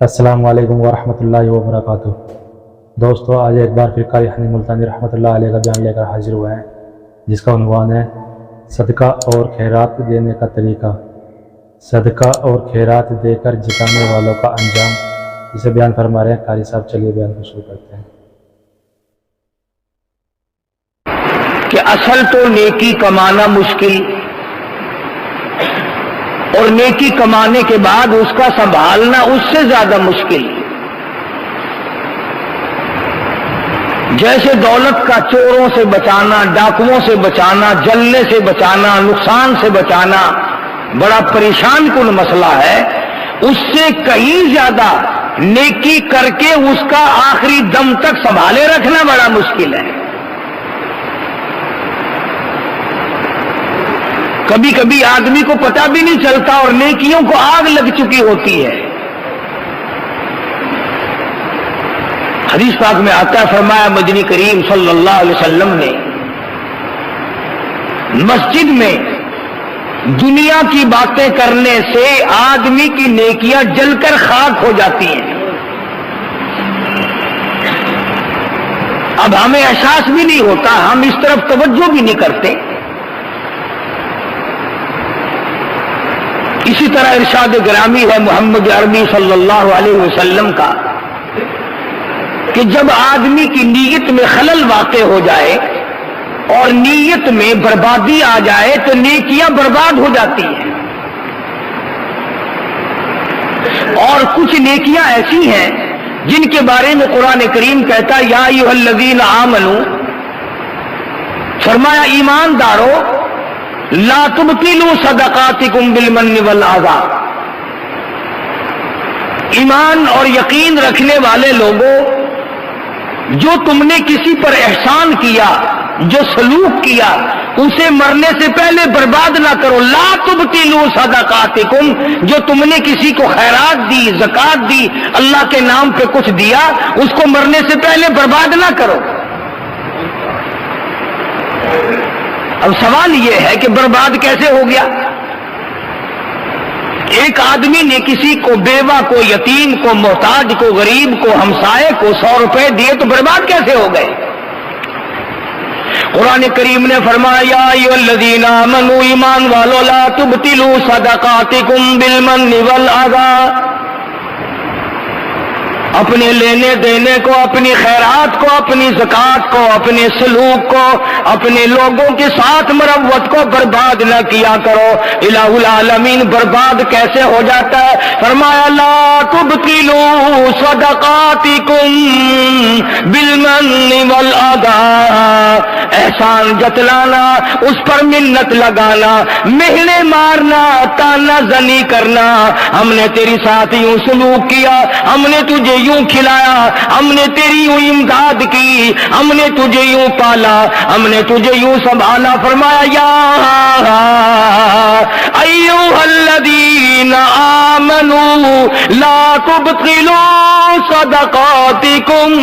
السلام علیکم ورحمۃ اللہ وبرکاتہ۔ دوستو، آج ایک بار پھر قاری حنی ملتانی رحمۃ اللہ علیہ کا بیان لے کر حاضر ہوئے ہیں، جس کا عنوان ہے صدقہ اور خیرات دینے کا طریقہ۔ صدقہ اور خیرات دے کر جتانے والوں کا انجام، اسے بیان فرما رہے ہیں قاری صاحب۔ چلیے بیان کو شروع کرتے ہیں۔ کہ اصل تو نیکی کمانا مشکل، اور نیکی کمانے کے بعد اس کا سنبھالنا اس سے زیادہ مشکل۔ جیسے دولت کا چوروں سے بچانا، ڈاکوؤں سے بچانا، جلنے سے بچانا، نقصان سے بچانا بڑا پریشان کن مسئلہ ہے، اس سے کہیں زیادہ نیکی کر کے اس کا آخری دم تک سنبھالے رکھنا بڑا مشکل ہے۔ کبھی کبھی آدمی کو پتہ بھی نہیں چلتا اور نیکیوں کو آگ لگ چکی ہوتی ہے۔ حدیث پاک میں آتا ہے، فرمایا مدنی کریم صلی اللہ علیہ وسلم نے، مسجد میں دنیا کی باتیں کرنے سے آدمی کی نیکیاں جل کر خاک ہو جاتی ہیں۔ اب ہمیں احساس بھی نہیں ہوتا، ہم اس طرف توجہ بھی نہیں کرتے۔ اسی طرح ارشاد گرامی ہے محمد عربی صلی اللہ علیہ وسلم کا کہ جب آدمی کی نیت میں خلل واقع ہو جائے اور نیت میں بربادی آ جائے تو نیکیاں برباد ہو جاتی ہیں۔ اور کچھ نیکیاں ایسی ہیں جن کے بارے میں قرآن کریم کہتا یا ایھا الذین آمنو، فرمایا ایماندارو، لا تبطلوا صدقاتکم بالمن والعذا، ایمان اور یقین رکھنے والے لوگوں، جو تم نے کسی پر احسان کیا، جو سلوک کیا، اسے مرنے سے پہلے برباد نہ کرو۔ لا تبطلوا صدقاتکم، جو تم نے کسی کو خیرات دی، زکات دی، اللہ کے نام پہ کچھ دیا، اس کو مرنے سے پہلے برباد نہ کرو۔ اب سوال یہ ہے کہ برباد کیسے ہو گیا؟ ایک آدمی نے کسی کو، بیوہ کو، یتیم کو، محتاج کو، غریب کو، ہمسائے کو 100 روپے دیے تو برباد کیسے ہو گئے؟ قرآن کریم نے فرمایا یا ایھا الذین آمنوا، ایمان والو، لا تبطلوا صدقاتکم بالمن والعذا، اپنے لینے دینے کو، اپنی خیرات کو، اپنی زکات کو، اپنے سلوک کو، اپنے لوگوں کے ساتھ مروت کو برباد نہ کیا کرو۔ الہ العالمین برباد کیسے ہو جاتا ہے؟ فرمایا لا تبطلوا صدقاتکم بالمن والعذا، احسان جتلانا، اس پر منت لگانا، مہنے مارنا، تانا زنی کرنا، ہم نے تیری ساتھ یوں سلوک کیا، ہم نے تجھے یوں کھلایا، ہم نے تیری یوں امداد کی، ہم نے تجھے یوں پالا، ہم نے تجھے یوں سنبھالا۔ فرمایا یا ایھا الذین آمنوا لا تبطلوا صدقاتکم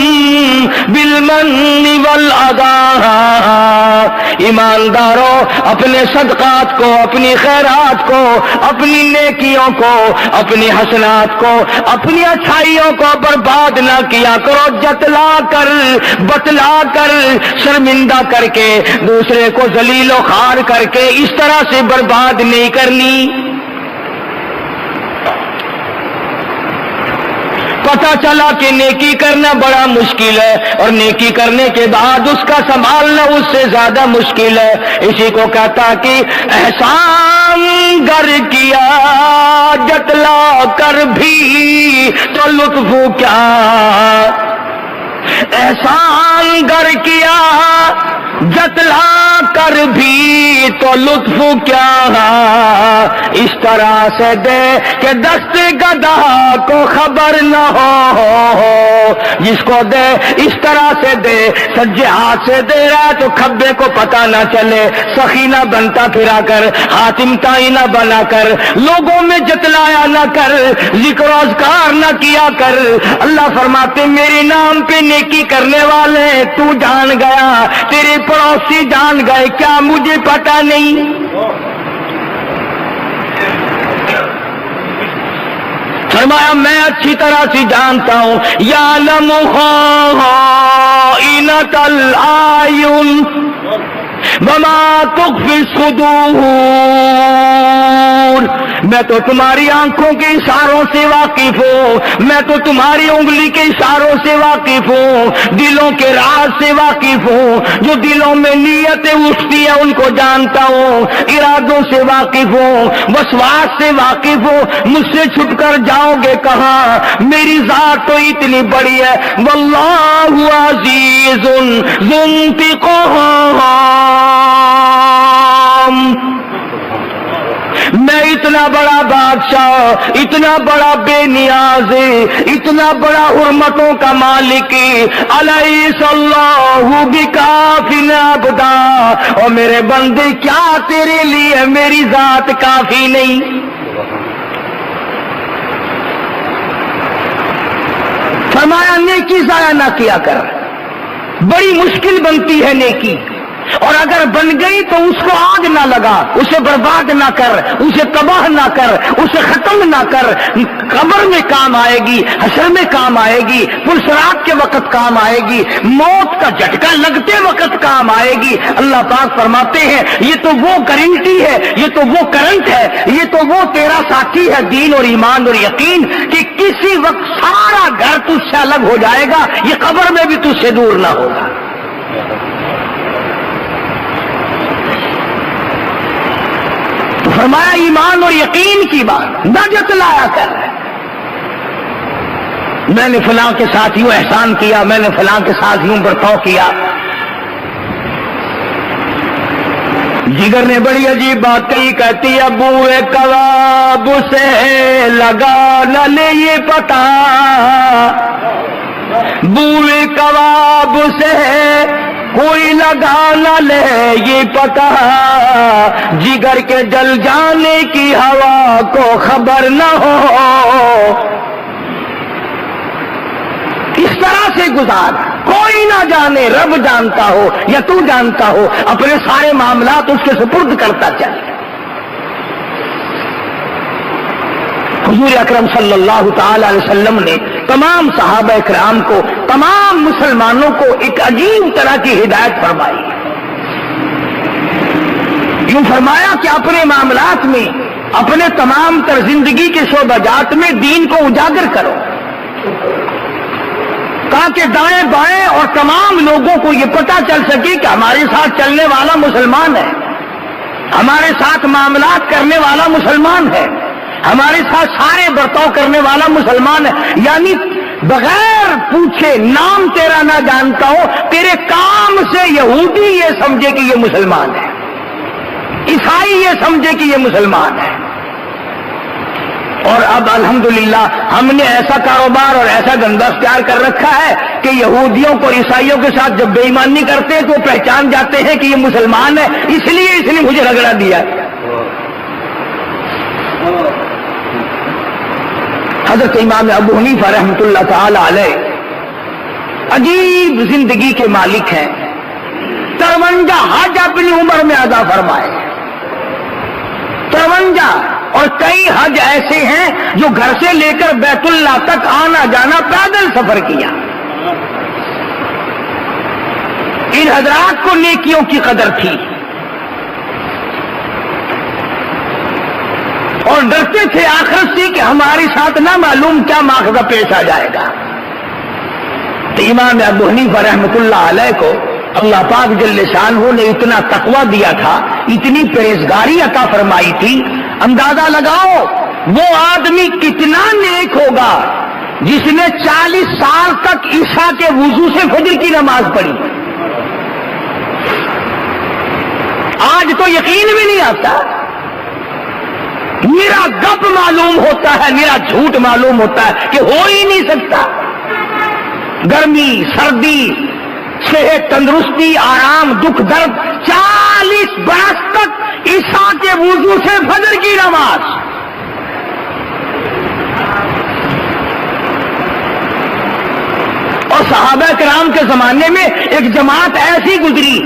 بالمن والعذا، ایمانداروں، اپنے صدقات کو، اپنی خیرات کو، اپنی نیکیوں کو، اپنی حسنات کو، اپنی اچھائیوں کو برباد نہ کیا کرو، جتلا کر، بتلا کر، شرمندہ کر کے، دوسرے کو ذلیل و خوار کر کے اس طرح سے برباد نہیں کرنی۔ پتہ چلا کہ نیکی کرنا بڑا مشکل ہے، اور نیکی کرنے کے بعد اس کا سنبھالنا اس سے زیادہ مشکل ہے۔ اسی کو کہتا کہ احسان گر کیا جتلا کر بھی تو لطف کیا، احسان گر کیا جتلا کر بھی تو لطف کیا، اس طرح سے دے کہ دست گدا کو خبر نہ ہو، جس کو دے اس طرح سے دے، سجے ہاتھ سے دے رہا تو کھبے کو پتہ نہ چلے، سخی نہ بنتا پھرا کر، حاتم تائی نہ بنا کر، لوگوں میں جتلایا نہ کر، ذکر و اذکار نہ کیا کر۔ اللہ فرماتے میرے نام پہ نیکی کرنے والے تو جان گیا، تیرے پڑوسی جان گئے، کیا مجھے پتا نہیں؟ فرمایا میں اچھی طرح سے جانتا ہوں یعلم خائنۃ الاعین وما تخفی الصدور، میں تو تمہاری آنکھوں کے اشاروں سے واقف ہوں، میں تو تمہاری انگلی کے اشاروں سے واقف ہوں، دلوں کے راز سے واقف ہوں، جو دلوں میں نیتیں اٹھتی ہیں ان کو جانتا ہوں، ارادوں سے واقف ہوں، وسواس سے واقف ہوں، مجھ سے چھپ کر جاؤ گے کہاں؟ میری ذات تو اتنی بڑی ہے، واللہ عزیز ذو انتقام، میں اتنا بڑا بادشاہ، اتنا بڑا بے نیاز، اتنا بڑا حرمتوں کا مالک، الیس اللہ بکاف عبدا، اور میرے بندے کیا تیرے لیے میری ذات کافی نہیں؟ فرمایا نیکی ضائع نہ کیا کر، بڑی مشکل بنتی ہے نیکی، اور اگر بن گئی تو اس کو آگ نہ لگا، اسے برباد نہ کر، اسے تباہ نہ کر، اسے ختم نہ کر، قبر میں کام آئے گی، حشر میں کام آئے گی، پلسرات کے وقت کام آئے گی، موت کا جھٹکا لگتے وقت کام آئے گی۔ اللہ پاک فرماتے ہیں یہ تو وہ گارنٹی ہے، یہ تو وہ کرنٹ ہے، یہ تو وہ تیرا ساتھی ہے دین اور ایمان اور یقین، کہ کسی وقت سارا گھر تجھ سے الگ ہو جائے گا، یہ قبر میں بھی تجھ سے دور نہ ہوگا۔ فرمایا ایمان اور یقین کی بات نہ جتلایا کر، میں نے فلاں کے ساتھ یوں احسان کیا، میں نے فلاں کے ساتھ یوں برتاؤ کیا۔ جگر نے بڑی عجیب بات کہی، کہتی ابو کباب سے لگا نہ لے یہ پتا، بوئے کباب سے کوئی لگا نہ لے یہ پتا، جگر کے جل جانے کی ہوا کو خبر نہ ہو، اس طرح سے گزار، کوئی نہ جانے، رب جانتا ہو یا تو جانتا ہو، اپنے سارے معاملات اس کے سپرد کرتا چل۔ حضور اکرم صلی اللہ تعالی علیہ وسلم نے تمام صحابہ کرام کو، تمام مسلمانوں کو ایک عجیب طرح کی ہدایت فرمائی، یوں فرمایا کہ اپنے معاملات میں، اپنے تمام تر زندگی کے شعبہ جات میں دین کو اجاگر کرو، تاکہ دائیں بائیں اور تمام لوگوں کو یہ پتہ چل سکے کہ ہمارے ساتھ چلنے والا مسلمان ہے، ہمارے ساتھ معاملات کرنے والا مسلمان ہے، ہمارے ساتھ سارے برتاؤ کرنے والا مسلمان ہے، یعنی بغیر پوچھے نام تیرا نہ جانتا ہو، تیرے کام سے یہودی یہ سمجھے کہ یہ مسلمان ہے، عیسائی یہ سمجھے کہ یہ مسلمان ہے۔ اور اب الحمدللہ ہم نے ایسا کاروبار اور ایسا دھندا اختیار کر رکھا ہے کہ یہودیوں کو اور عیسائیوں کے ساتھ جب بے ایمانی کرتے ہیں تو پہچان جاتے ہیں کہ یہ مسلمان ہے، اس لیے اس نے مجھے رگڑا دیا۔ حضرت امام ابو حنیفہ رحمۃ اللہ تعالی علیہ عجیب زندگی کے مالک ہیں، 53 حج اپنی عمر میں ادا فرمائے، 53، اور کئی حج ایسے ہیں جو گھر سے لے کر بیت اللہ تک آنا جانا پیدل سفر کیا۔ ان حضرات کو نیکیوں کی قدر تھی اور ڈرتے تھے آخرت سے کہ ہمارے ساتھ نہ معلوم کیا ماخذہ پیش آ جائے گا۔ تو امام ابو حنیفہ رحمۃ اللہ علیہ کو اللہ پاک جل شانہ نے اتنا تقویٰ دیا تھا، اتنی پرہیزگاری عطا فرمائی تھی، اندازہ لگاؤ وہ آدمی کتنا نیک ہوگا جس نے 40 سال تک عشاء کے وضو سے فجر کی نماز پڑھی۔ آج تو یقین بھی نہیں آتا، میرا گپ معلوم ہوتا ہے، میرا جھوٹ معلوم ہوتا ہے کہ ہو ہی نہیں سکتا۔ گرمی، سردی، صحت، تندرستی، آرام، دکھ، درد، 40 برس تک عشاء کے وضو سے فجر کی نماز۔ اور صحابہ کرام کے زمانے میں ایک جماعت ایسی گزری،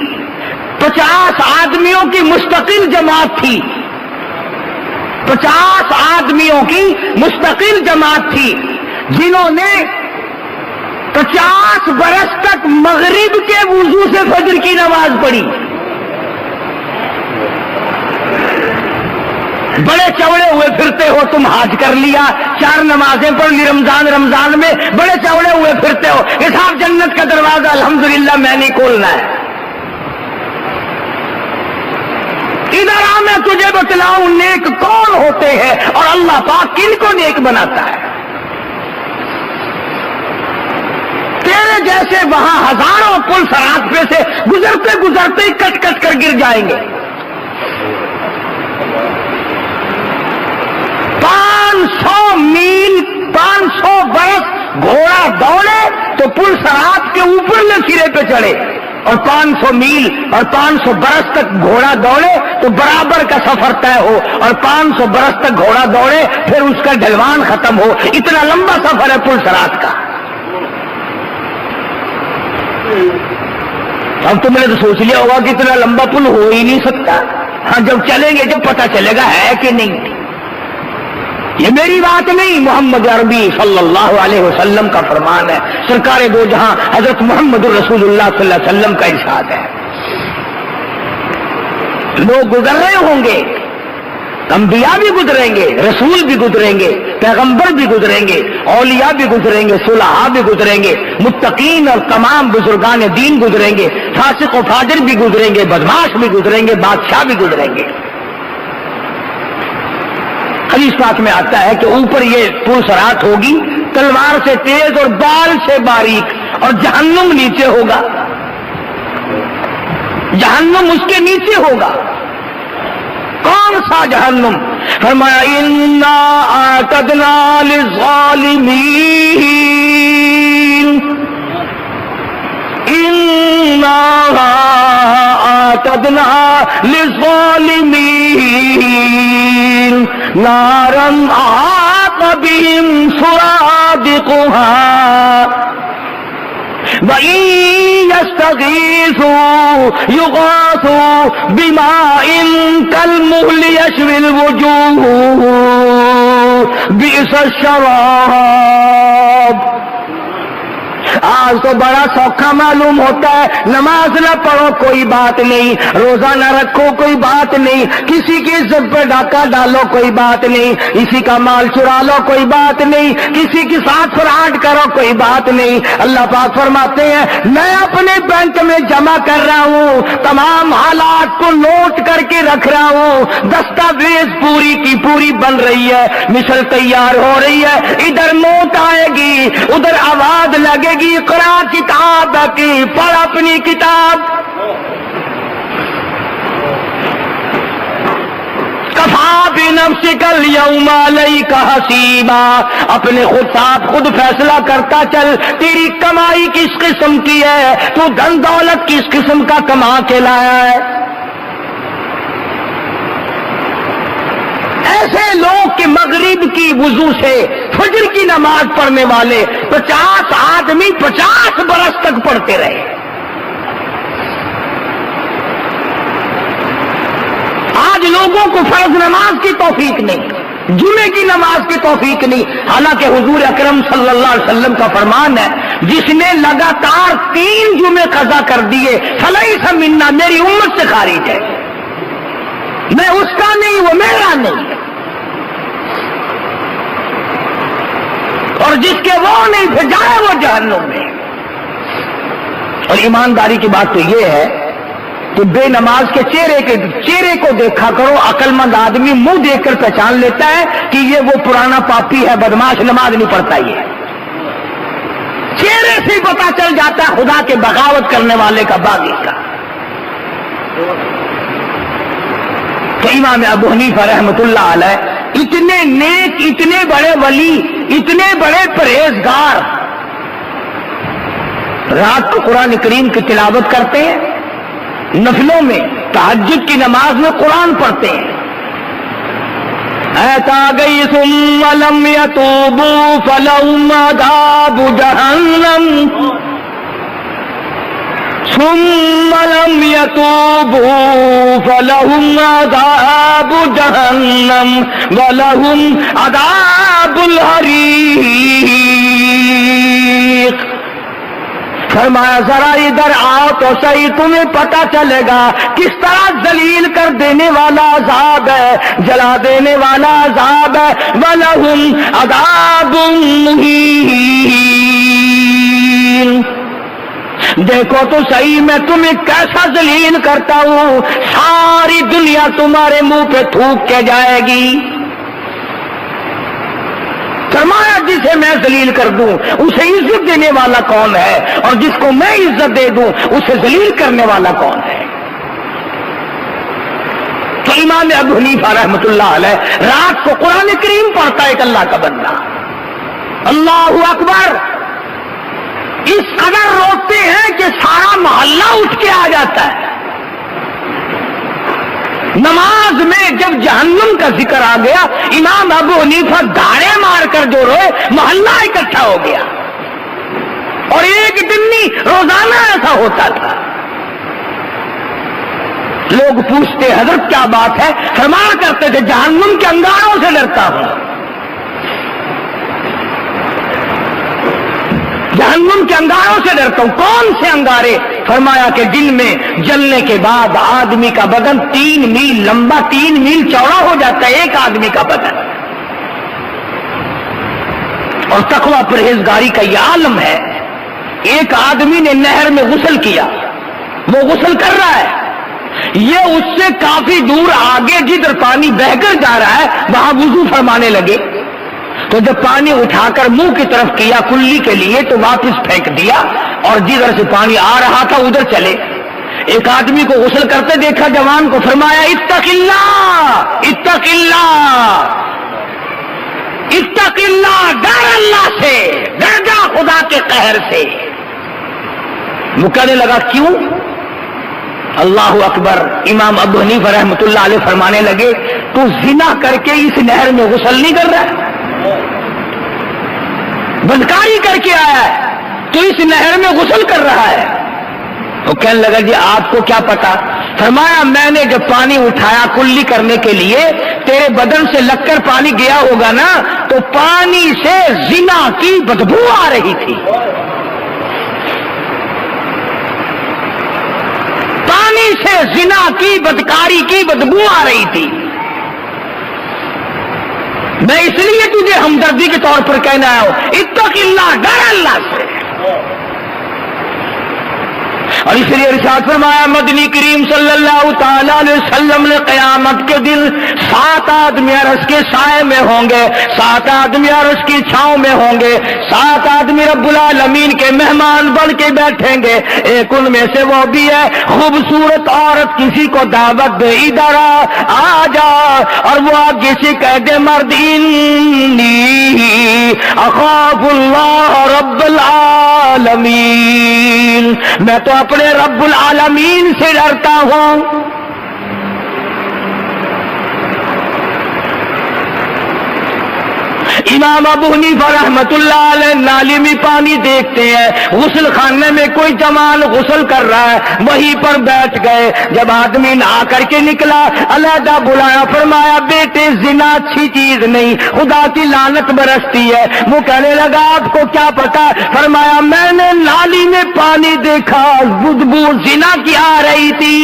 50 آدمیوں کی مستقل جماعت تھی، 50 آدمیوں کی مستقل جماعت تھی جنہوں نے 50 برس تک مغرب کے وضو سے فجر کی نماز پڑھی. بڑے چوڑے ہوئے پھرتے ہو تم، حج کر لیا، 4 نمازیں پڑھ لی رمضان میں، بڑے چوڑے ہوئے پھرتے ہو. یہ صاحب جنت کا دروازہ الحمدللہ میں نہیں کھولنا ہے. ادھر آ میں تجھے بتلاؤں نیک کون ہوتے ہیں اور اللہ پاک کن کو نیک بناتا ہے. تیرے جیسے وہاں ہزاروں پل صراط پہ سے گزرتے گزرتے کٹ کٹ کر گر جائیں گے. 500 میل 500 برس گھوڑا دوڑے تو پل صراط کے اوپر میں سرے پہ چڑھے، اور 500 میل اور 500 برس تک گھوڑا دوڑے تو برابر کا سفر طے ہو، اور 500 برس تک گھوڑا دوڑے پھر اس کا ڈھلوان ختم ہو. اتنا لمبا سفر ہے پل صراط کا. اب تم نے تو سوچ لیا ہوگا کہ اتنا لمبا پل ہو ہی نہیں سکتا. ہاں جب چلیں گے جب پتہ چلے گا ہے کہ نہیں. یہ میری بات نہیں، محمد عربی صلی اللہ علیہ وسلم کا فرمان ہے. سرکار دو جہاں حضرت محمد رسول اللہ صلی اللہ علیہ وسلم کا ارشاد ہے. لوگ گزر رہے ہوں گے، انبیاء بھی گزریں گے، رسول بھی گزریں گے، پیغمبر بھی گزریں گے، اولیاء بھی گزریں گے، صلحاء بھی گزریں گے، متقین اور تمام بزرگان دین گزریں گے، فاسق و فاجر بھی گزریں گے، بدماش بھی گزریں گے، بادشاہ بھی گزریں گے. حدیث پاک میں آتا ہے کہ اوپر یہ پل صراط ہوگی تلوار سے تیز اور بال سے باریک، اور جہنم نیچے ہوگا. جہنم اس کے نیچے ہوگا. کون سا جہنم؟ فرمایا انا اعتدنا للظالمین، انا اعتدنا للظالمین نارا احاط بهم سرادقها وَإِن يَسْتَغِيثُوا يُغَاثُوا بِمَاءٍ كَالْمُهْلِ يَشْوِي الْوُجُوهَ بِئْسَ الشَّرَابُ. آج تو بڑا سوکھا معلوم ہوتا ہے، نماز نہ پڑھو کوئی بات نہیں، روزہ نہ رکھو کوئی بات نہیں، کسی کی عزت پہ ڈاکہ ڈالو کوئی بات نہیں، کسی کا مال چرا لو کوئی بات نہیں، کسی کے ساتھ فراڈ کرو کوئی بات نہیں. اللہ پاک فرماتے ہیں میں اپنے بینک میں جمع کر رہا ہوں، تمام حالات کو نوٹ کر کے رکھ رہا ہوں، دستاویز پوری کی پوری بن رہی ہے، مثل تیار ہو رہی ہے. ادھر نوٹ آئے گی، ادھر آواز لگے گی اقرا کتاب کی، پڑھ اپنی کتاب. کفا بنفسک الیوم علیک حسیبا، اپنے خود ساتھ خود فیصلہ کرتا چل تیری کمائی کس قسم کی ہے، تو دھن دولت کس قسم کا کما کے لایا ہے. ایسے لوگ کہ مغرب کی وضو سے فجر کی نماز پڑھنے والے 50 آدمی 50 برس تک پڑھتے رہے. آج لوگوں کو فرض نماز کی توفیق نہیں، جمعے کی نماز کی توفیق نہیں، حالانکہ حضور اکرم صلی اللہ علیہ وسلم کا فرمان ہے جس نے لگاتار 3 جمعے قضا کر دیے فلیس منا، میری امت سے خارج ہے. میں اس کا نہیں، وہ میرا نہیں ہے. اور جس کے وہ نہیں پھر جائے وہ جہنم میں. اور ایمانداری کی بات تو یہ ہے کہ بے نماز کے چہرے کو دیکھا کرو. عقل مند آدمی منہ دیکھ کر پہچان لیتا ہے کہ یہ وہ پرانا پاپی ہے، بدماش، نماز نہیں پڑھتا. یہ چہرے سے پتا چل جاتا ہے خدا کے بغاوت کرنے والے کا، باغی کا. تو امام ابو حنیفہ رحمۃ اللہ علیہ اتنے نیک، اتنے بڑے ولی، اتنے بڑے پرہیزگار، رات کو قرآن کریم کی تلاوت کرتے ہیں، نفلوں میں تہجد کی نماز میں قرآن پڑھتے ہیں. ایتا گئی ثم لم یتوبوا فلہم عذاب جہنم ثم لم يتوبوا فلهم عذاب جہنم ولهم عذاب الحریق۔ فرمایا ذرا ادھر آؤ تو صحیح، تمہیں پتہ چلے گا کس طرح ذلیل کر دینے والا عذاب ہے، جلا دینے والا عذاب ہے۔ وَلَهُمْ عَذَابٌ مُّهِينٌ۔ دیکھو تو صحیح میں تمہیں کیسا ذلیل کرتا ہوں، ساری دنیا تمہارے منہ پہ تھوک کے جائے گی۔ فرمایا جسے میں ذلیل کر دوں اسے عزت دینے والا کون ہے، اور جس کو میں عزت دے دوں اسے ذلیل کرنے والا کون ہے؟ تو امام ابو حنیفہ رحمۃ اللہ علیہ رات کو قرآن کریم پڑھتا ہے ایک اللہ کا بندہ، اللہ اکبر، اس قدر روتے ہیں کہ سارا محلہ اٹھ کے آ جاتا ہے۔ نماز میں جب جہنم کا ذکر آ گیا امام ابو حنیفہ دھاڑے مار کر جو روئے، محلہ اکٹھا ہو گیا، اور ایک دن نہیں روزانہ ایسا ہوتا تھا۔ لوگ پوچھتے حضرت کیا بات ہے؟ فرمایا کرتے تھے جہنم کے انگاروں سے ڈرتا ہوں، جہنم کے انگاروں سے ڈرتا ہوں۔ کون سے انگارے؟ فرمایا کہ جن میں جلنے کے بعد آدمی کا بدن 3 میل لمبا 3 میل چوڑا ہو جاتا ہے، ایک آدمی کا بدن۔ اور تقویٰ پرہیزگاری کا یہ عالم ہے، ایک آدمی نے نہر میں غسل کیا، وہ غسل کر رہا ہے، یہ اس سے کافی دور آگے جدھر پانی بہہ کر جا رہا ہے وہاں وضو فرمانے لگے، تو جب پانی اٹھا کر منہ کی طرف کیا کلی کے لیے تو واپس پھینک دیا، اور جدھر سے پانی آ رہا تھا ادھر چلے۔ ایک آدمی کو غسل کرتے دیکھا جوان کو، فرمایا اتق اللہ اتق اللہ اتق اللہ، ڈر اللہ سے، ڈر جا خدا کے قہر سے۔ وہ کہنے لگا کیوں؟ اللہ اکبر، امام ابو حنیفہ رحمۃ اللہ علیہ فرمانے لگے تو زنا کر کے اس نہر میں غسل نہیں کر رہا ہے، بدکاری کر کے آیا ہے تو اس نہر میں غسل کر رہا ہے۔ وہ کہنے لگا جی آپ کو کیا پتا؟ فرمایا میں نے جب پانی اٹھایا کلی کرنے کے لیے تیرے بدن سے لگ کر پانی گیا ہوگا نا، تو پانی سے زنا کی بدبو آ رہی تھی، پانی سے زنا کی بدکاری کی بدبو آ رہی تھی۔ میں اس لیے تجھے ہمدردی کے طور پر کہنا آیا ہوں اتق اللہ، ڈر اللہ سے۔ اور اس لیے ارشاد فرمایا مدنی کریم صلی اللہ تعالی علیہ وسلم نے قیامت کے دن 7 آدمی عرش کے سائے میں ہوں گے، 7 آدمی عرش کی چھاؤں میں ہوں گے، 7 آدمی رب العالمین کے مہمان بن کے بیٹھیں گے۔ ایک ان میں سے وہ بھی ہے خوبصورت عورت کسی کو دعوت دے ادھر آ جا، اور وہ آگے سے کہہ دے مرد انی اخاف اللہ رب العالمین، میں تو اپنے رب العالمین سے ڈرتا ہوں۔ امام ابو حنیفہ رحمت اللہ علیہ نالی میں پانی دیکھتے ہیں، غسل خانے میں کوئی جوان غسل کر رہا ہے، وہیں پر بیٹھ گئے۔ جب آدمی نہا کر کے نکلا علیحدہ بلایا، فرمایا بیٹے زنا اچھی چیز نہیں، خدا کی لعنت برستی ہے۔ وہ کہنے لگا آپ کو کیا پتا؟ فرمایا میں نے نالی میں پانی دیکھا، بدبو زنا کی آ رہی تھی۔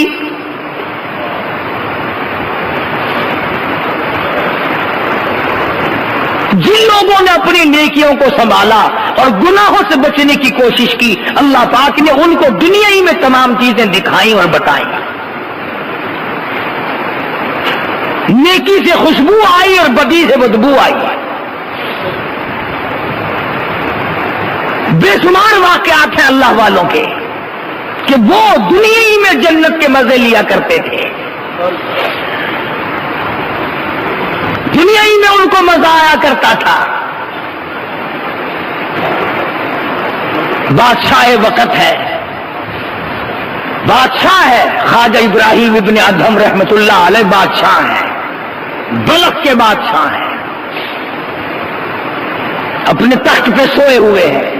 جن لوگوں نے اپنی نیکیوں کو سنبھالا اور گناہوں سے بچنے کی کوشش کی، اللہ پاک نے ان کو دنیا ہی میں تمام چیزیں دکھائیں اور بتائیں۔ نیکی سے خوشبو آئی اور بدی سے بدبو آئی۔ بے شمار واقعات ہیں اللہ والوں کے کہ وہ دنیا ہی میں جنت کے مزے لیا کرتے تھے، دنیا ہی میں ان کو مزہ آیا کرتا تھا۔ بادشاہ وقت ہے، بادشاہ ہے خواجہ ابراہیم ابن ادہم رحمت اللہ علیہ، بادشاہ ہیں، بلخ کے بادشاہ ہیں، اپنے تخت پہ سوئے ہوئے ہیں۔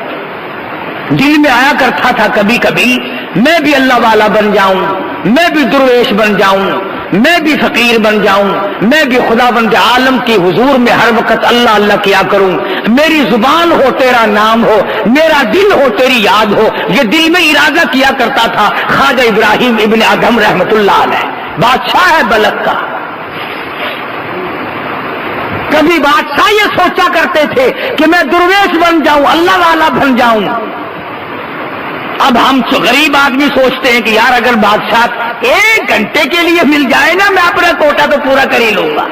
دل میں آیا کرتا تھا کبھی کبھی میں بھی اللہ والا بن جاؤں، میں بھی درویش بن جاؤں، میں بھی فقیر بن جاؤں، میں بھی خدا بند عالم کی حضور میں ہر وقت اللہ اللہ کیا کروں، میری زبان ہو تیرا نام ہو، میرا دل ہو تیری یاد ہو۔ یہ دل میں ارادہ کیا کرتا تھا خواجہ ابراہیم ابن ادہم رحمت اللہ علیہ، بادشاہ ہے بلد کا۔ کبھی بادشاہ یہ سوچا کرتے تھے کہ میں درویش بن جاؤں، اللہ والا بن جاؤں۔ اب ہم غریب آدمی سوچتے ہیں کہ یار اگر بادشاہ 1 گھنٹے کے لیے مل جائے نا، میں اپنا کوٹا تو پورا کر ہی لوں گا،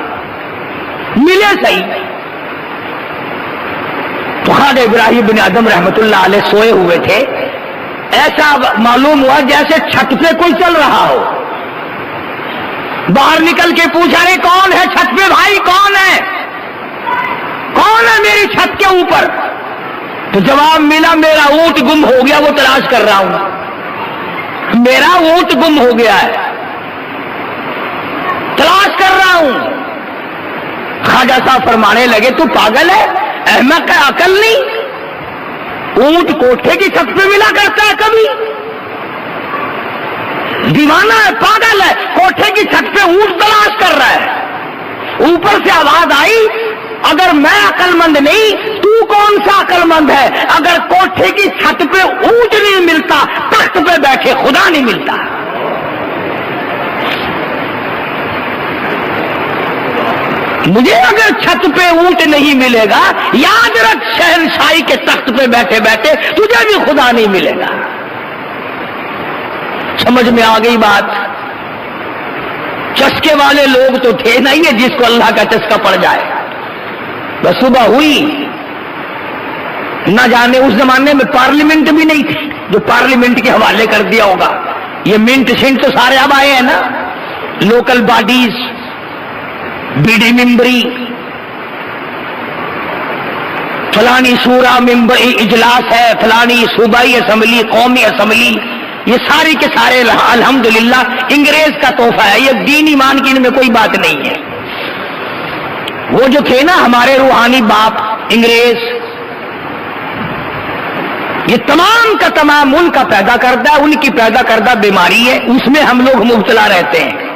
ملے صحیح۔ تو خواجہ ابراہیم بن ادہم رحمت اللہ علیہ سوئے ہوئے تھے، ایسا معلوم ہوا جیسے چھت پہ کوئی چل رہا ہو۔ باہر نکل کے پوچھا رہے کون ہے چھت پہ بھائی، کون ہے، کون ہے میری چھت کے اوپر؟ تو جواب ملا میرا اونٹ گم ہو گیا، وہ تلاش کر رہا ہوں، میرا اونٹ گم ہو گیا ہے، تلاش کر رہا ہوں۔ خواجہ صاحب فرمانے لگے تو پاگل ہے، احمق ہے، عقل نہیں؟ اونٹ کوٹھے کی چھت پہ ملا کرتا ہے کبھی؟ دیوانہ ہے، پاگل ہے، کوٹھے کی چھت پہ اونٹ تلاش کر رہا ہے۔ اوپر سے آواز آئی اگر میں عقل مند نہیں تو کون سا عقل مند ہے؟ اگر کوٹھے کی چھت پہ اونٹ نہیں ملتا، تخت پہ بیٹھے خدا نہیں ملتا۔ مجھے اگر چھت پہ اونٹ نہیں ملے گا، یاد رکھ شہنشاہی کے تخت پہ بیٹھے بیٹھے تجھے بھی خدا نہیں ملے گا۔ سمجھ میں آ گئی بات؟ چسکے والے لوگ تو تھے نہیں ہے جس کو اللہ کا چسکا پڑ جائے۔ بس صبح ہوئی، نہ جانے اس زمانے میں پارلیمنٹ بھی نہیں تھی جو پارلیمنٹ کے حوالے کر دیا ہوگا۔ یہ منٹ شنٹ تو سارے اب آئے ہیں نا، لوکل باڈیز، بی ڈی ممبری، فلانی شورا ممبر اجلاس ہے، فلانی صوبائی اسمبلی، قومی اسمبلی، یہ ساری کے سارے الحمدللہ انگریز کا تحفہ ہے، یہ دین ایمان کی ان میں کوئی بات نہیں ہے۔ وہ جو تھے نا ہمارے روحانی باپ انگریز، یہ تمام کا تمام ان کا پیدا کردہ، ان کی پیدا کردہ بیماری ہے، اس میں ہم لوگ مبتلا رہتے ہیں۔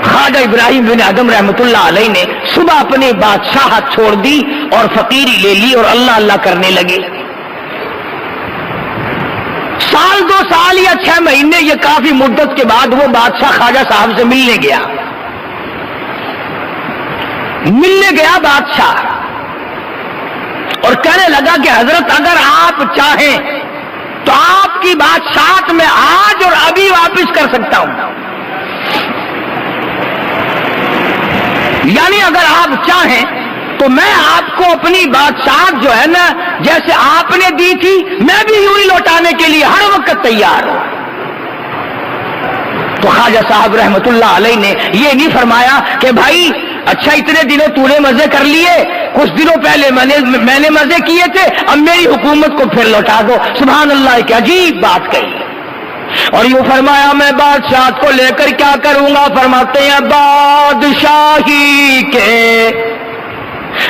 خواجہ ابراہیم بن ادہم رحمت اللہ علیہ نے صبح اپنی بادشاہت چھوڑ دی اور فقیری لے لی اور اللہ اللہ کرنے لگے۔ سال 2 سال یا 6 مہینے، یہ کافی مدت کے بعد وہ بادشاہ خواجہ صاحب سے ملنے گیا۔ بادشاہ اور کہنے لگا کہ حضرت اگر آپ چاہیں تو آپ کی بادشاہت میں آج اور ابھی واپس کر سکتا ہوں، یعنی اگر آپ چاہیں تو میں آپ کو اپنی بادشاہت جو ہے نا جیسے آپ نے دی تھی میں بھی یوں ہی لوٹانے کے لیے ہر وقت تیار ہوں۔ تو خواجہ صاحب رحمت اللہ علیہ نے یہ نہیں فرمایا کہ بھائی اچھا اتنے دنوں تو نے مزے کر لیے، کچھ دنوں پہلے میں نے مزے کیے تھے، اب میری حکومت کو پھر لوٹا دو۔ سبحان اللہ، کیا عجیب بات کہی۔ اور یوں فرمایا میں بادشاہت کو لے کر کیا کروں گا؟ فرماتے ہیں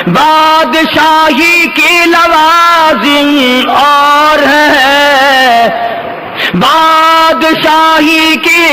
بادشاہی کی لوازم اور ہے، بادشاہی کی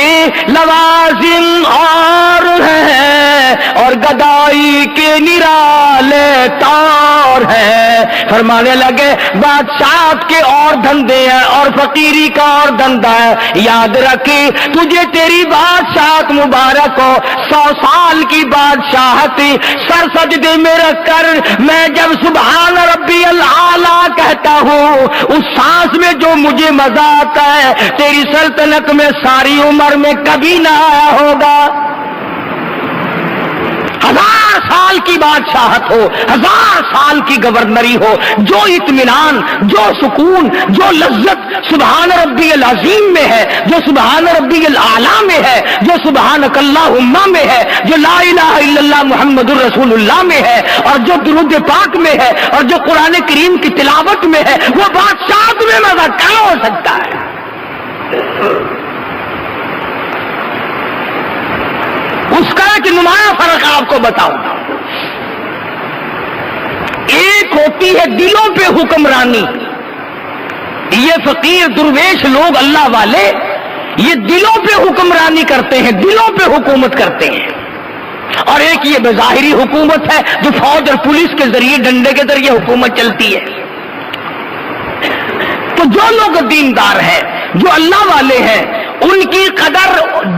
لوازم اور ہے، اور گدائی کے نرالے طور ہے۔ فرمانے لگے بادشاہت کے اور دھندے ہیں اور فقیری کا اور دھندا ہے، یاد رکھے تجھے تیری بادشاہت مبارک ہو، 100 سال کی بادشاہت سر سجدے میں رکھ کر میں جب سبحان ربی الاعلیٰ کہتا ہوں اس سانس میں جو مجھے مزہ آتا ہے تیری سلطنت میں ساری عمر میں کبھی نہ آیا ہوگا۔ 1000 سال کی بادشاہت ہو، 1000 سال کی گورنری ہو، جو اطمینان، جو سکون، جو لذت سبحان ربی العظیم میں ہے، جو سبحان ربی الاعلیٰ میں ہے، جو سبحانک اللہم میں ہے، جو لا الہ الا اللہ محمد الرسول اللہ میں ہے، اور جو درود پاک میں ہے، اور جو قرآن کریم کی تلاوت میں ہے، وہ بادشاہت میں مزہ کیا ہو سکتا ہے؟ اس کا ایک نمایاں فرق آپ کو بتاؤں۔ ایک ہوتی ہے دلوں پہ حکمرانی، یہ فقیر درویش لوگ اللہ والے یہ دلوں پہ حکمرانی کرتے ہیں، دلوں پہ حکومت کرتے ہیں، اور ایک یہ بظاہری حکومت ہے جو فوج اور پولیس کے ذریعے ڈنڈے کے ذریعے حکومت چلتی ہے۔ تو جو لوگ دیندار ہیں، جو اللہ والے ہیں، ان کی قدر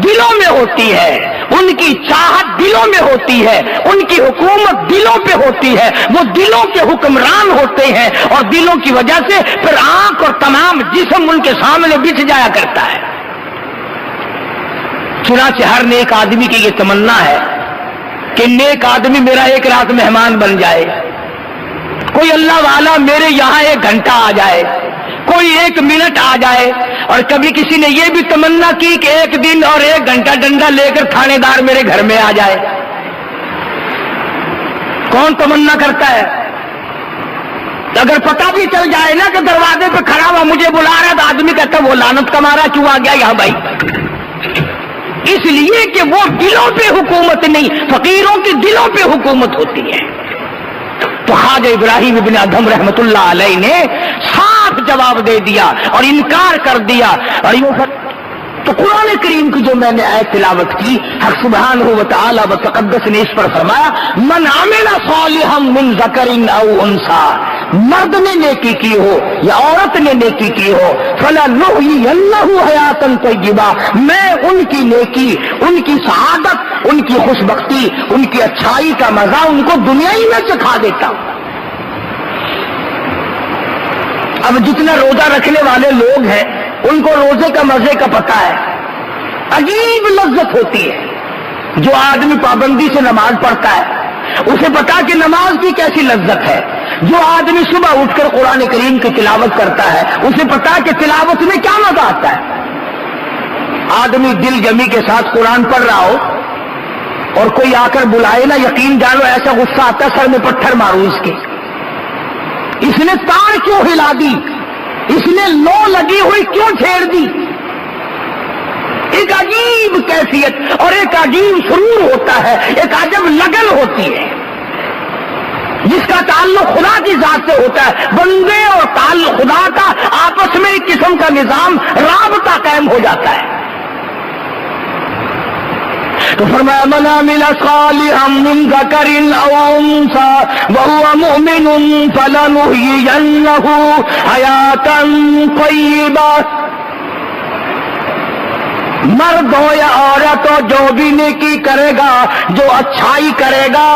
دلوں میں ہوتی ہے، ان کی چاہت دلوں میں ہوتی ہے، ان کی حکومت دلوں پہ ہوتی ہے، وہ دلوں کے حکمران ہوتے ہیں، اور دلوں کی وجہ سے پھر آنکھ اور تمام جسم ان کے سامنے بچھ جایا کرتا ہے۔ چنانچہ ہر نیک آدمی کی یہ تمنا ہے کہ نیک آدمی میرا ایک رات مہمان بن جائے، کوئی اللہ والا میرے یہاں 1 گھنٹہ آ جائے، کوئی 1 منٹ آ جائے، اور کبھی کسی نے یہ بھی تمنا کی کہ 1 دن اور 1 گھنٹہ ڈنڈا لے کر تھانے دار میرے گھر میں آ جائے۔ کون تمنا کرتا ہے؟ اگر پتہ بھی چل جائے نا کہ دروازے پہ کھڑا ہوا مجھے بلا رہا تو آدمی کہتا وہ لعنت کا مارا کیوں آ گیا یہاں بھائی؟ اس لیے کہ وہ دلوں پہ حکومت نہیں، فقیروں کی دلوں پہ حکومت ہوتی ہے۔ تو خواجہ ابراہیم ابن ادھم رحمت اللہ علیہ نے صاف جواب دے دیا اور انکار کر دیا، اور تو قرآن کریم کی جو میں نے آیت تلاوت کی، حق سبحانہ و تعالی و تقدس نے اس پر فرمایا من عمل صالحا من ذکر او انثى، مرد نے نیکی کی ہو یا عورت نے نیکی کی ہو، فلنحیینہ حیاتا طیبہ، میں ان کی نیکی، ان کی سعادت، ان کی خوش بختی، ان کی اچھائی کا مزہ ان کو دنیا ہی میں چکھا دیتا ہوں۔ اب جتنا روزہ رکھنے والے لوگ ہیں ان کو روزے کا مزے کا پتہ ہے، عجیب لذت ہوتی ہے۔ جو آدمی پابندی سے نماز پڑھتا ہے اسے پتا کہ نماز کی کیسی لذت ہے، جو آدمی صبح اٹھ کر قرآن کریم کی تلاوت کرتا ہے اسے پتا کہ تلاوت میں کیا مزہ آتا ہے۔ آدمی دل جمی کے ساتھ قرآن پڑھ رہا ہو اور کوئی آ کر بلائے نا، یقین جانو ایسا غصہ آتا ہے سر میں پتھر مارو اس کے، اس نے تار کیوں ہلا دی، اس نے لو لگی ہوئی کیوں چھیڑ دی۔ ایک عجیب کیفیت اور ایک عجیب سرور ہوتا ہے، ایک عجب لگن ہوتی ہے جس کا تعلق خدا کی ذات سے ہوتا ہے۔ بندے اور تعلق خدا کا آپس میں ایک قسم کا نظام رابطہ قائم ہو جاتا ہے۔ تو فرمایا من عمل صالحا من ذکر او انثى وهو مؤمن فلنحيينه حیاتا طیبہ، مرد ہو یا عورت ہو جو بھی نیکی کرے گا، جو اچھائی کرے گا،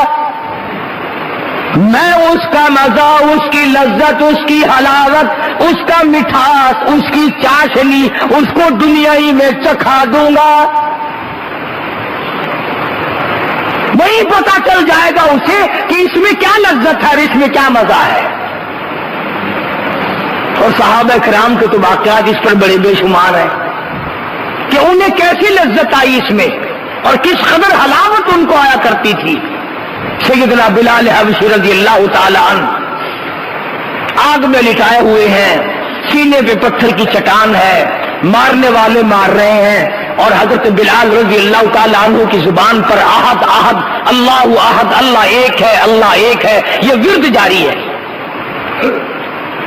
میں اس کا مزہ، اس کی لذت، اس کی حلاوت، اس کا مٹھاس، اس کی چاشنی اس کو دنیا ہی میں چکھا دوں گا۔ وہی پتا چل جائے گا اسے کہ اس میں کیا لذت ہے اور اس میں کیا مزہ ہے۔ اور صحابہ کرام کے تو واقعات اس پر بڑے بے شمار ہیں کہ انہیں کیسی لذت آئی اس میں اور کس قدر حلاوت ان کو آیا کرتی تھی۔ سیدنا بلال حبشی رضی اللہ تعالی عنہ آگ میں لٹائے ہوئے ہیں، سینے پہ پتھر کی چٹان ہے، مارنے والے مار رہے ہیں، اور حضرت بلال رضی اللہ تعالی عنہ کی زبان پر احد احد، اللہ احد، اللہ ایک ہے، اللہ ایک ہے، یہ ورد جاری ہے۔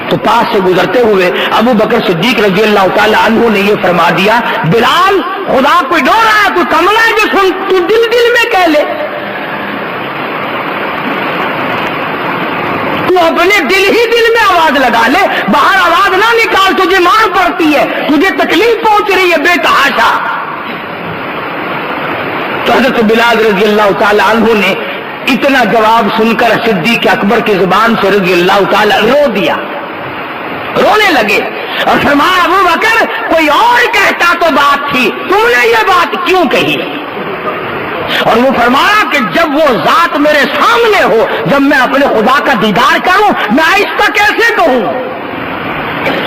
تو پاس سے گزرتے ہوئے ابو بکر صدیق رضی اللہ تعالی عنہ نے یہ فرما دیا بلال خدا کوئی ڈر رہا ہے، کوئی کملا ہے جو سن تو دل دل میں کہہ لے، تو اپنے دل ہی دل میں آواز لگا لے، باہر آواز نہ نکال، تجھے مار پڑتی ہے، تجھے تکلیف پہنچ رہی ہے بے تحاشا۔ تو حضرت بلال رضی اللہ تعالی عنہ نے اتنا جواب سن کر صدیق اکبر کی زبان سے رضی اللہ تعالی رو دیا، رونے لگے اور فرمایا ابو بکر کوئی اور کہتا تو بات تھی، تم نے یہ بات کیوں کہی؟ اور وہ فرمایا کہ جب وہ ذات میرے سامنے ہو، جب میں اپنے خدا کا دیدار کروں، میں آہستہ کیسے کہوں؟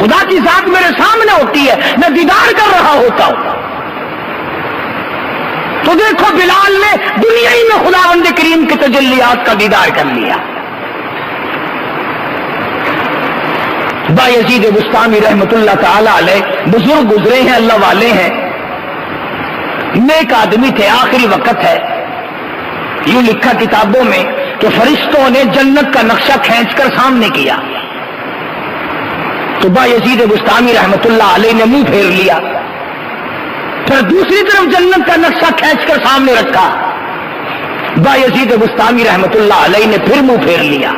خدا کی ذات میرے سامنے ہوتی ہے، میں دیدار کر رہا ہوتا ہوں۔ تو دیکھو بلال نے دنیا ہی میں خداوند کریم کے تجلیات کا دیدار کر لیا۔ بایزید بستامی رحمت اللہ تعالی علیہ بزرگ گزرے ہیں، اللہ والے ہیں، نیک آدمی تھے، آخری وقت ہے۔ یوں لکھا کتابوں میں کہ فرشتوں نے جنت کا نقشہ کھینچ کر سامنے کیا، تو بایزید بستامی رحمت اللہ علیہ نے منہ پھیر لیا، پھر دوسری طرف جنت کا نقشہ کھینچ کر سامنے رکھا، بایزید بستامی رحمت اللہ علیہ نے پھر منہ پھیر لیا۔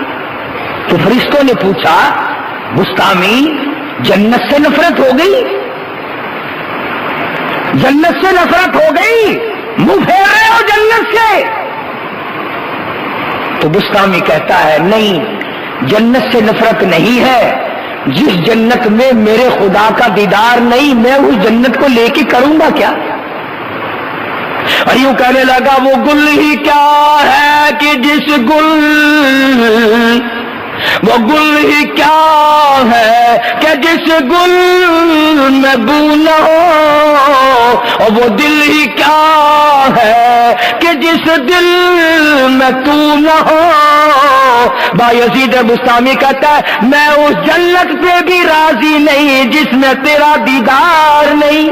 تو فرشتوں نے پوچھا بستامی جنت سے نفرت ہو گئی؟ جنت سے نفرت ہو گئی؟ منہ پھیر رہے ہو جنت سے؟ تو بستامی کہتا ہے نہیں، جنت سے نفرت نہیں ہے، جس جنت میں میرے خدا کا دیدار نہیں، میں اس جنت کو لے کے کروں گا کیا؟ اور یوں کہنے لگا وہ گل ہی کیا ہے کہ جس گل، وہ گل ہی کیا ہے کہ جس گل میں بو نہ ہو، اور وہ دل ہی کیا ہے کہ جس دل میں تو نہ ہو۔ بایزید بستامی کہتا ہے میں اس جنت پہ بھی راضی نہیں جس میں تیرا دیدار نہیں،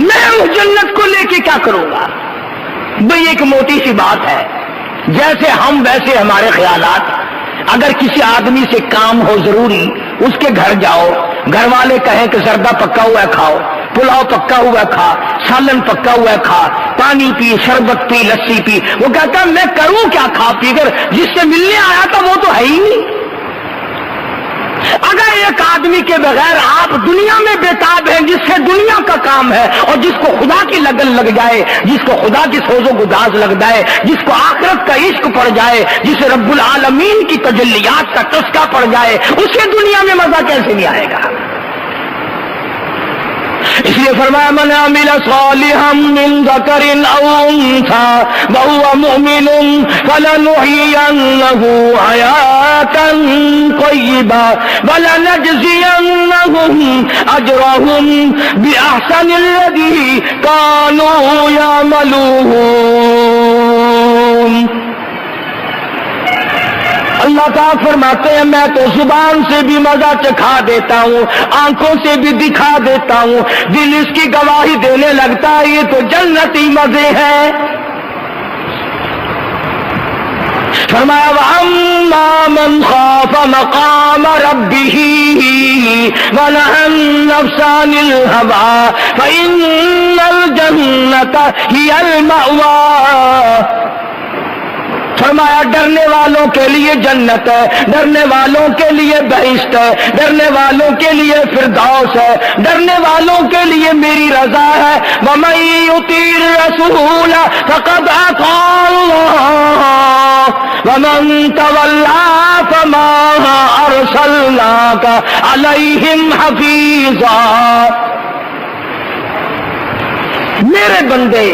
میں اس جنت کو لے کے کیا کروں گا؟ بھئی ایک موٹی سی بات ہے، جیسے ہم ویسے ہمارے خیالات۔ اگر کسی آدمی سے کام ہو ضروری، اس کے گھر جاؤ، گھر والے کہیں کہ زردہ پکا ہوا ہے کھاؤ، پلاؤ پکا ہوا ہے کھا، سالن پکا ہوا ہے کھا، پانی پی، شربت پی، لسی پی، وہ کہتا ہے میں کروں کیا کھا پی کر، جس سے ملنے آیا تھا وہ تو ہے ہی نہیں۔ اگر ایک آدمی کے بغیر آپ دنیا میں بےتاب ہیں، جس سے دنیا کا کام ہے، اور جس کو خدا کی لگن لگ جائے، جس کو خدا کی سوز و گداز لگ جائے، جس کو آخرت کا عشق پڑ جائے، جسے رب العالمین کی تجلیات کا چسکا پڑ جائے، اسے دنیا میں مزہ کیسے نہیں آئے گا؟ اس لیے فرمایا من عمل صالحا من ذکر او انثى وهو مؤمن فلنحيينه حياة طيبة ولنجزينهم اجرهم باحسن الذي كانوا يعملون۔ اللہ تعالیٰ فرماتے ہیں میں تو زبان سے بھی مزہ چکھا دیتا ہوں، آنکھوں سے بھی دکھا دیتا ہوں، دل اس کی گواہی دینے لگتا ہے یہ تو جنتی مزے ہیں۔ فرمایا وَأَمَّا مَنْ خَافَ مَقَامَ رَبِّهِ وَنَهَى النَّفْسَ عَنِ الْهَوَىٰ فَإِنَّ الْجَنَّةَ هِيَ الْمَأْوَىٰ۔ فرمایا ڈرنے والوں کے لیے جنت ہے، ڈرنے والوں کے لیے بہشت ہے، ڈرنے والوں کے لیے فردوس ہے، ڈرنے والوں کے لیے میری رضا ہے۔ وَمَن يُطِعِ الرَّسُولَ فَقَدْ أَطَاعَ اللَّهَ وَمَن تَوَلَّىٰ فَمَا أَرْسَلْنَاكَ عَلَيْهِمْ حَفِيظًا۔ میرے بندے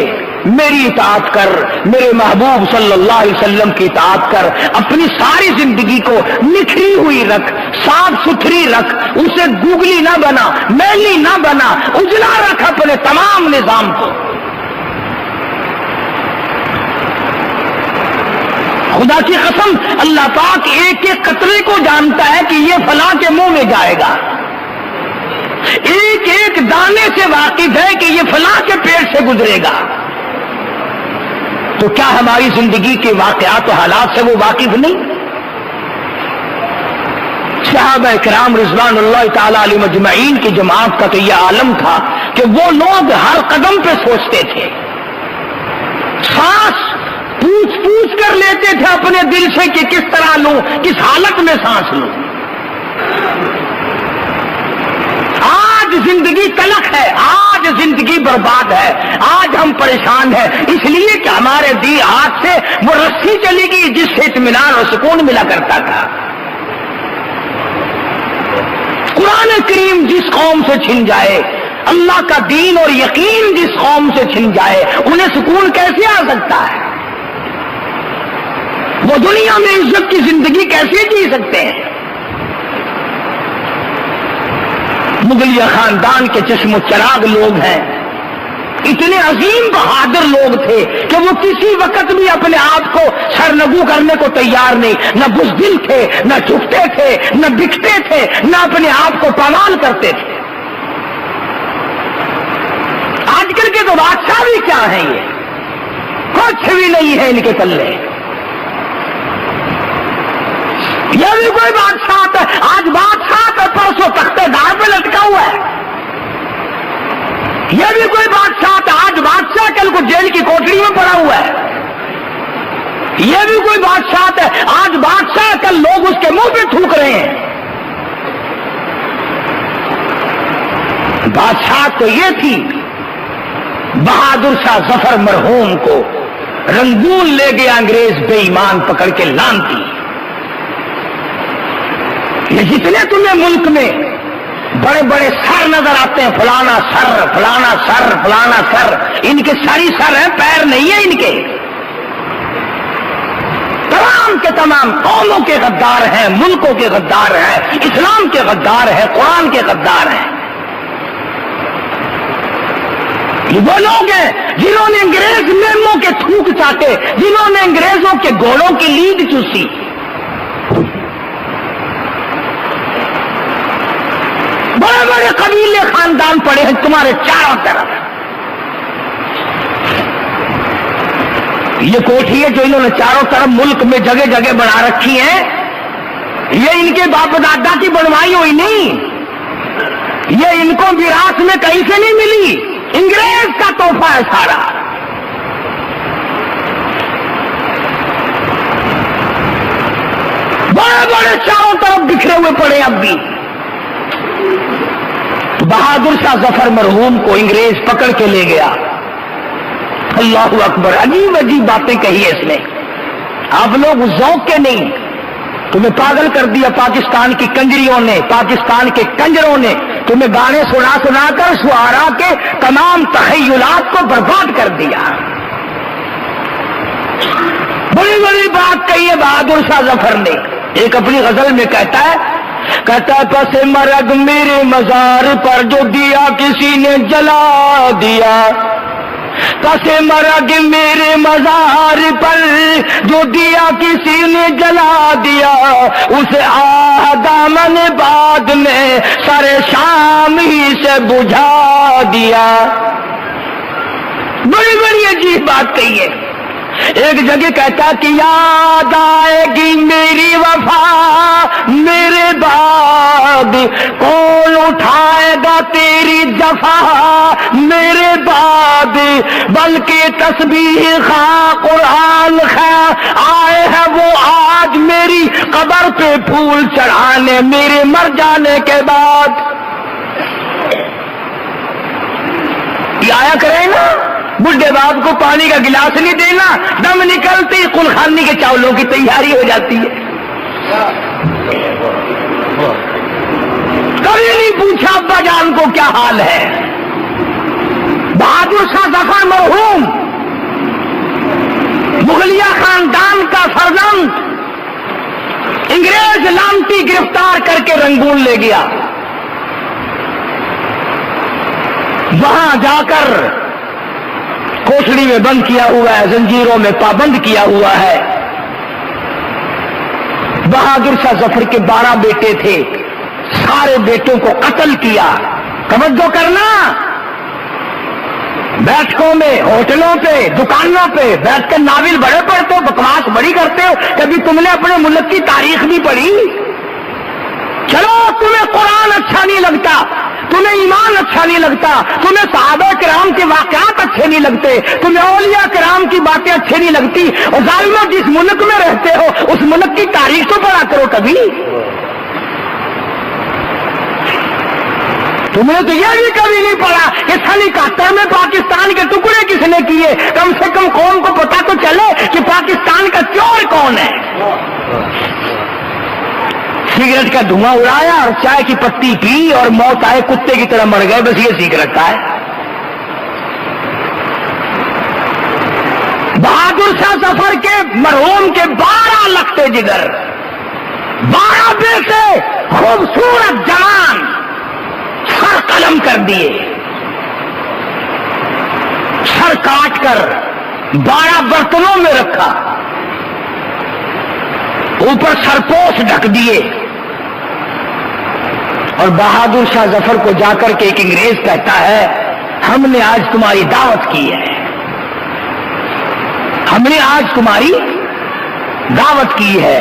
میری اطاعت کر، میرے محبوب صلی اللہ علیہ وسلم کی اطاعت کر، اپنی ساری زندگی کو نکھری ہوئی رکھ، صاف ستھری رکھ، اسے گوگلی نہ بنا، میلی نہ بنا، اجلا رکھ اپنے تمام نظام کو۔ خدا کی قسم اللہ پاک ایک ایک قطرے کو جانتا ہے کہ یہ فلاں کے منہ میں جائے گا، ایک ایک دانے سے واقف ہے کہ یہ فلاں کے پیٹ سے گزرے گا۔ تو کیا ہماری زندگی کے واقعات و حالات سے وہ واقف نہیں؟ صحابہ کرام رضوان اللہ تعالی علیہ مجمعین کی جماعت کا تو یہ عالم تھا کہ وہ لوگ ہر قدم پہ سوچتے تھے، سانس پوچھ کر لیتے تھے اپنے دل سے کہ کس طرح لوں، کس حالت میں سانس لوں۔ آج زندگی تلخ ہے، آج زندگی برباد ہے، آج ہم پریشان ہیں، اس لیے کہ ہمارے دی ہاتھ سے وہ رسی چلی گئی جس سے اطمینان اور سکون ملا کرتا تھا۔ قرآن کریم جس قوم سے چھن جائے، اللہ کا دین اور یقین جس قوم سے چھن جائے، انہیں سکون کیسے آ سکتا ہے؟ وہ دنیا میں عزت کی زندگی کیسے جی سکتے ہیں؟ مغلیہ خاندان کے چشم و چراغ لوگ ہیں، اتنے عظیم بہادر لوگ تھے کہ وہ کسی وقت بھی اپنے آپ کو سرنگو کرنے کو تیار نہیں، نہ بزدل تھے، نہ جھکتے تھے، نہ بکتے تھے، نہ اپنے آپ کو پامال کرتے تھے۔ آج کل کے تو بادشاہ بھی کیا ہیں، یہ کچھ بھی نہیں ہے ان کے پلے۔ یہ یہ بھی کوئی بادشاہ ہے؟ آج بادشاہ ہے، پرسوں تختے دار پہ لٹکا ہوا ہے. یہ بھی کوئی بادشاہ ہے؟ آج بادشاہ کل کو جیل کی کوٹری میں پڑا ہوا ہے. یہ بھی کوئی بادشاہ ہے؟ آج بادشاہ کل لوگ اس کے منہ پہ تھوک رہے ہیں. بادشاہ تو یہ تھی. بہادر شاہ ظفر مرحوم کو رنگون لے گیا انگریز بے ایمان پکڑ کے لان دی. یہ جتنے تمہیں ملک میں بڑے بڑے سر نظر آتے ہیں، فلانا سر فلانا سر فلانا سر، ان کے ساری سر ہیں، پیر نہیں ہے ان کے. تمام کے تمام قوموں کے غدار ہیں، ملکوں کے غدار ہیں، اسلام کے غدار ہیں، قرآن کے غدار ہیں. یہ وہ لوگ ہیں جنہوں نے انگریز میموں کے تھوک چاٹے، جنہوں نے انگریزوں کے گھوڑوں کی لید چوسی. بڑے بڑے قبیلے خاندان پڑے ہیں تمہارے چاروں طرف. یہ کوٹھی ہے جو انہوں نے چاروں طرف ملک میں جگہ جگہ بنا رکھی ہے، یہ ان کے باپ دادا کی بنوائی ہوئی نہیں، یہ ان کو وراثت میں کہیں سے نہیں ملی، انگریز کا تحفہ ہے سارا. بڑے بڑے چاروں طرف بکھرے ہوئے پڑے اب بھی. بہادر شاہ ظفر مرحوم کو انگریز پکڑ کے لے گیا. اللہ اکبر، عجیب عجیب باتیں کہی ہے اس نے. آپ لوگ ذوق کے نہیں، تمہیں پاگل کر دیا پاکستان کی کنجریوں نے، پاکستان کے کنجروں نے. تمہیں گانے سنا سنا کر شعراء کے تمام تخیلات کو برباد کر دیا. بڑی بڑی بات کہی ہے بہادر شاہ ظفر نے. ایک اپنی غزل میں کہتا ہے پس مرگ میرے مزار پر جو دیا کسی نے جلا دیا. پس مرگ میرے مزار پر جو دیا کسی نے جلا دیا، اسے آہ دامن بعد میں سر شام ہی سے بجھا دیا. بڑی بڑی عجیب بات کہی ہے. ایک جگہ کہتا کہ یاد آئے گی میری وفا میرے بعد، کون اٹھائے گا تیری جفا میرے بعد، بلکہ تسبیح خواہ قرآن خواہ آئے ہیں وہ آج میری قبر پہ پھول چڑھانے میرے مر جانے کے بعد. یہ آیا کرے نا، بڈھے باپ کو پانی کا گلاس نہیں دینا، دم نکلتی قلخانی کے چاولوں کی تیاری ہو جاتی ہے. کبھی نہیں پوچھا ابا جان کو کیا حال ہے. بہادر شاہ ظفر مرحوم مغلیہ خاندان کا فرزند انگریز لانتی گرفتار کر کے رنگون لے گیا. وہاں جا کر کوٹڑی میں بند کیا ہوا ہے، زنجیروں میں پابند کیا ہوا ہے. بہادر شاہ ظفر کے 12 بیٹے تھے، سارے بیٹوں کو قتل کیا. توجہ کرنا، بیٹھکوں میں، ہوٹلوں پہ، دکانوں پہ بیٹھ کر ناول بڑے پڑھتے ہو، بکواس بڑی کرتے ہو. کبھی تم نے اپنے ملک کی تاریخ بھی پڑھی؟ چلو تمہیں قرآن اچھا نہیں لگتا، تمہیں ایمان اچھا نہیں لگتا، تمہیں صحابہ کرام کے واقعات اچھے نہیں لگتے، تمہیں اولیاء کرام کی باتیں اچھی نہیں لگتی، اور ظالموں جس ملک میں رہتے ہو اس ملک کی تاریخ تو پڑھا کرو کبھی. تمہیں تو یہ بھی کبھی نہیں پڑا کہ سن 71 میں پاکستان کے ٹکڑے کس نے کیے. کم سے کم قوم کو پتا تو چلے کہ پاکستان کا چور کون ہے. سگریٹ کا دھواں اڑایا اور چائے کی پتی پی اور موت آئے کتے کی طرح مر گئے، بس یہ سیکھ رکھا ہے. بہادر شاہ ظفر کے مرحوم کے 12 لختے جگر، 12 بیٹے خوبصورت جوان سر قلم کر دیے، سر کاٹ کر 12 برتنوں میں رکھا، اوپر سرپوش ڈھک دیے. اور بہادر شاہ ظفر کو جا کر کے ایک انگریز کہتا ہے ہم نے آج تمہاری دعوت کی ہے، ہم نے آج تمہاری دعوت کی ہے.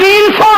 300